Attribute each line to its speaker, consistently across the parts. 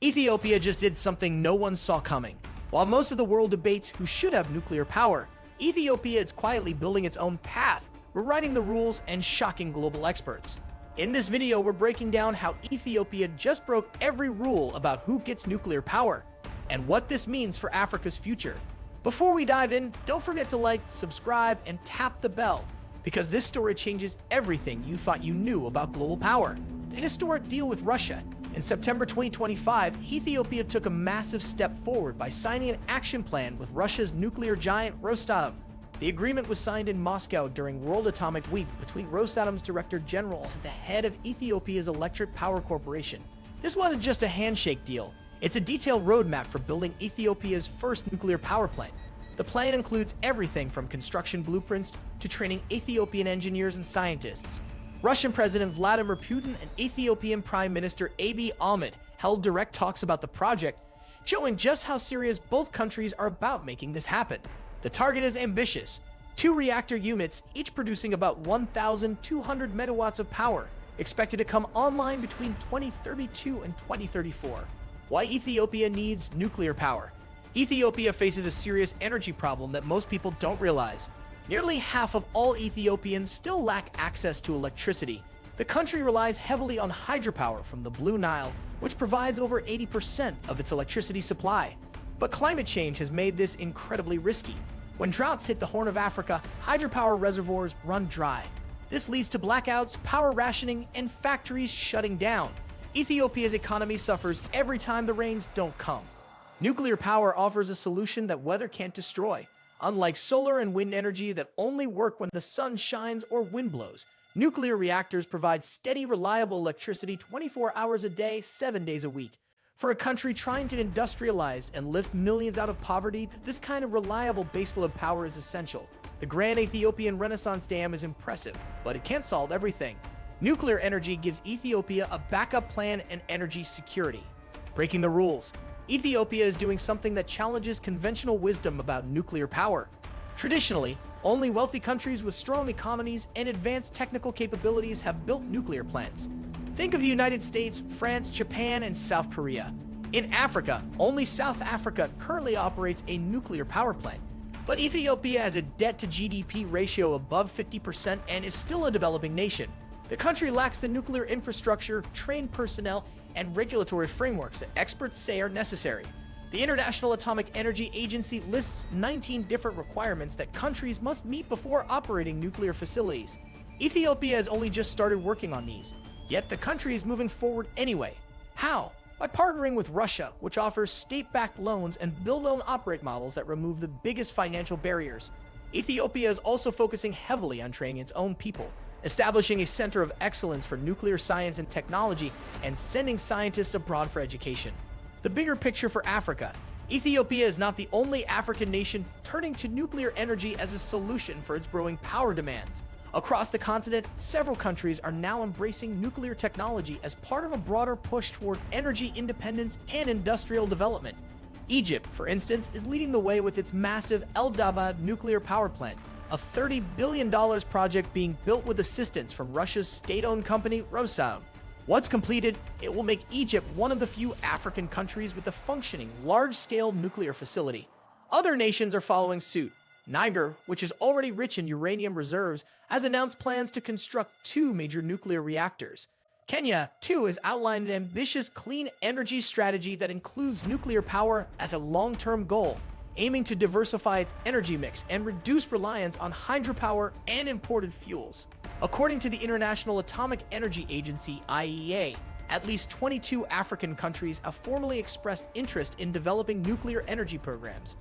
Speaker 1: Ethiopia just did something no one saw coming. While most of the world debates who should have nuclear power, Ethiopia is quietly building its own path, rewriting the rules and shocking global experts. In this video, we're breaking down how Ethiopia just broke every rule about who gets nuclear power and what this means for Africa's future. Before we dive in, don't forget to like, subscribe, and tap the bell, because this story changes everything you thought you knew about global power. The historic deal with Russia. In September 2025, Ethiopia took a massive step forward by signing an action plan with Russia's nuclear giant Rosatom. The agreement was signed in Moscow during World Atomic Week between Rosatom's Director General and the head of Ethiopia's Electric Power Corporation. This wasn't just a handshake deal. It's a detailed roadmap for building Ethiopia's first nuclear power plant. The plan includes everything from construction blueprints to training Ethiopian engineers and scientists. Russian President Vladimir Putin and Ethiopian Prime Minister Abiy Ahmed held direct talks about the project, showing just how serious both countries are about making this happen. The target is ambitious: 2 reactor units, each producing about 1,200 megawatts of power, expected to come online between 2032 and 2034. Why Ethiopia needs nuclear power? Ethiopia faces a serious energy problem that most people don't realize. Nearly half of all Ethiopians still lack access to electricity. The country relies heavily on hydropower from the Blue Nile, which provides over 80% of its electricity supply. But climate change has made this incredibly risky. When droughts hit the Horn of Africa, hydropower reservoirs run dry. This leads to blackouts, power rationing, and factories shutting down. Ethiopia's economy suffers every time the rains don't come. Nuclear power offers a solution that weather can't destroy. Unlike solar and wind energy that only work when the sun shines or wind blows, nuclear reactors provide steady, reliable electricity 24 hours a day, 7 days a week. For a country trying to industrialize and lift millions out of poverty, this kind of reliable baseload power is essential. The Grand Ethiopian Renaissance Dam is impressive, but it can't solve everything. Nuclear energy gives Ethiopia a backup plan and energy security. Breaking the rules. Ethiopia is doing something that challenges conventional wisdom about nuclear power. Traditionally, only wealthy countries with strong economies and advanced technical capabilities have built nuclear plants. Think of the United States, France, Japan, and South Korea. In Africa, only South Africa currently operates a nuclear power plant. But Ethiopia has a debt-to-GDP ratio above 50% and is still a developing nation. The country lacks the nuclear infrastructure, trained personnel, and regulatory frameworks that experts say are necessary. The International Atomic Energy Agency lists 19 different requirements that countries must meet before operating nuclear facilities. Ethiopia has only just started working on these, yet the country is moving forward anyway. How? By partnering with Russia, which offers state-backed loans and build-own-operate models that remove the biggest financial barriers. Ethiopia is also focusing heavily on training its own people, establishing a center of excellence for nuclear science and technology, and sending scientists abroad for education. The bigger picture for Africa. Ethiopia is not the only African nation turning to nuclear energy as a solution for its growing power demands. Across the continent, several countries are now embracing nuclear technology as part of a broader push toward energy independence and industrial development. Egypt, for instance, is leading the way with its massive El Dabaa nuclear power plant, a $30 billion project being built with assistance from Russia's state-owned company Rosatom. Once completed, it will make Egypt one of the few African countries with a functioning, large-scale nuclear facility. Other nations are following suit. Niger, which is already rich in uranium reserves, has announced plans to construct 2 major nuclear reactors. Kenya, too, has outlined an ambitious clean energy strategy that includes nuclear power as a long-term goal, aiming to diversify its energy mix and reduce reliance on hydropower and imported fuels. According to the International Atomic Energy Agency, IEA, at least 22 African countries have formally expressed interest in developing nuclear energy programs.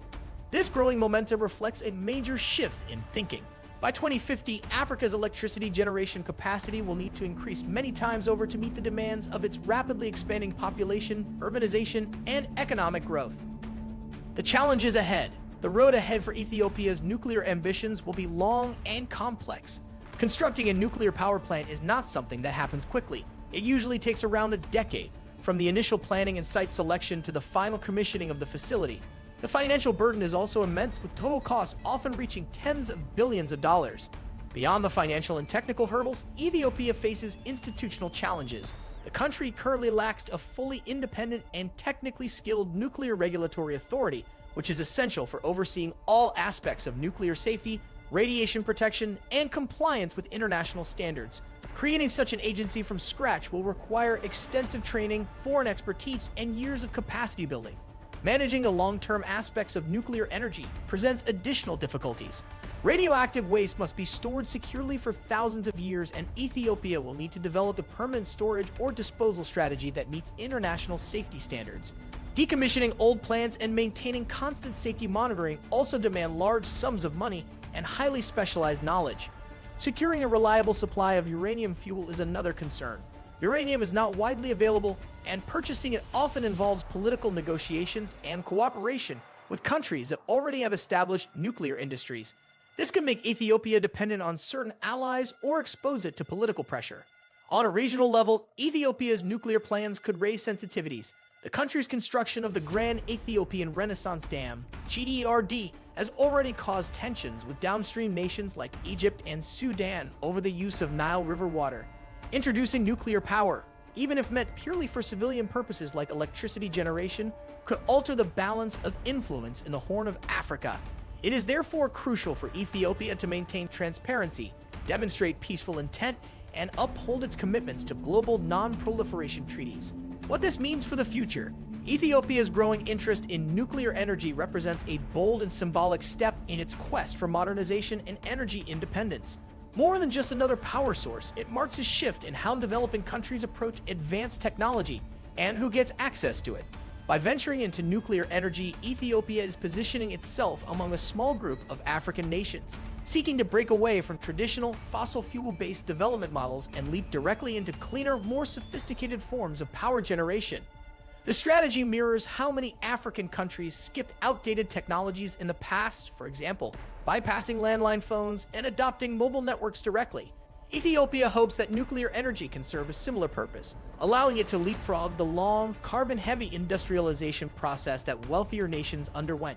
Speaker 1: This growing momentum reflects a major shift in thinking. By 2050, Africa's electricity generation capacity will need to increase many times over to meet the demands of its rapidly expanding population, urbanization, and economic growth. The challenges ahead. The road ahead for Ethiopia's nuclear ambitions will be long and complex. Constructing a nuclear power plant is not something that happens quickly. It usually takes around a decade, from the initial planning and site selection to the final commissioning of the facility. The financial burden is also immense, with total costs often reaching tens of billions of dollars. Beyond the financial and technical hurdles, Ethiopia faces institutional challenges. The country currently lacks a fully independent and technically skilled nuclear regulatory authority, which is essential for overseeing all aspects of nuclear safety, radiation protection, and compliance with international standards. Creating such an agency from scratch will require extensive training, foreign expertise, and years of capacity building. Managing the long-term aspects of nuclear energy presents additional difficulties. Radioactive waste must be stored securely for thousands of years, and Ethiopia will need to develop a permanent storage or disposal strategy that meets international safety standards. Decommissioning old plants and maintaining constant safety monitoring also demand large sums of money and highly specialized knowledge. Securing a reliable supply of uranium fuel is another concern. Uranium is not widely available, and purchasing it often involves political negotiations and cooperation with countries that already have established nuclear industries. This could make Ethiopia dependent on certain allies or expose it to political pressure. On a regional level, Ethiopia's nuclear plans could raise sensitivities. The country's construction of the Grand Ethiopian Renaissance Dam, GDRD, has already caused tensions with downstream nations like Egypt and Sudan over the use of Nile River water. Introducing nuclear power, even if meant purely for civilian purposes like electricity generation, could alter the balance of influence in the Horn of Africa. It is therefore crucial for Ethiopia to maintain transparency, demonstrate peaceful intent, and uphold its commitments to global non-proliferation treaties. What this means for the future: Ethiopia's growing interest in nuclear energy represents a bold and symbolic step in its quest for modernization and energy independence. More than just another power source, it marks a shift in how developing countries approach advanced technology and who gets access to it. By venturing into nuclear energy, Ethiopia is positioning itself among a small group of African nations, seeking to break away from traditional fossil fuel-based development models and leap directly into cleaner, more sophisticated forms of power generation. The strategy mirrors how many African countries skipped outdated technologies in the past, for example, bypassing landline phones and adopting mobile networks directly. Ethiopia hopes that nuclear energy can serve a similar purpose, allowing it to leapfrog the long, carbon-heavy industrialization process that wealthier nations underwent.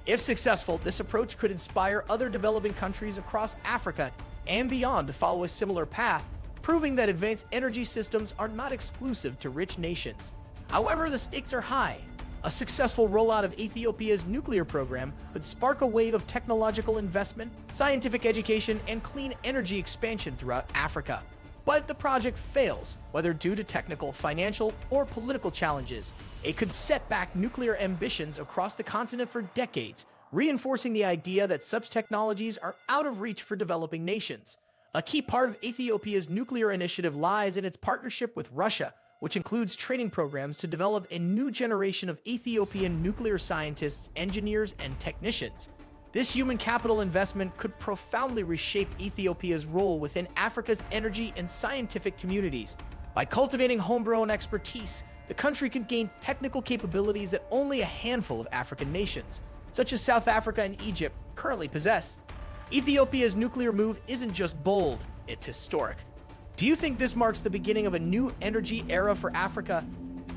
Speaker 1: If successful, this approach could inspire other developing countries across Africa and beyond to follow a similar path, proving that advanced energy systems are not exclusive to rich nations. However, the stakes are high. A successful rollout of Ethiopia's nuclear program would spark a wave of technological investment, scientific education, and clean energy expansion throughout Africa. But if the project fails, whether due to technical, financial, or political challenges, it could set back nuclear ambitions across the continent for decades, reinforcing the idea that such technologies are out of reach for developing nations. A key part of Ethiopia's nuclear initiative lies in its partnership with Russia, which includes training programs to develop a new generation of Ethiopian nuclear scientists, engineers, and technicians. This human capital investment could profoundly reshape Ethiopia's role within Africa's energy and scientific communities. By cultivating homegrown expertise, the country could gain technical capabilities that only a handful of African nations, such as South Africa and Egypt, currently possess. Ethiopia's nuclear move isn't just bold, it's historic. Do you think this marks the beginning of a new energy era for Africa?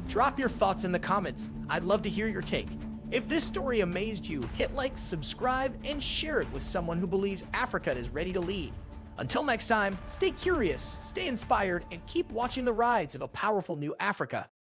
Speaker 1: Drop your thoughts in the comments. I'd love to hear your take. If this story amazed you, hit like, subscribe, and share it with someone who believes Africa is ready to lead. Until next time, stay curious, stay inspired, and keep watching the rise of a powerful new Africa.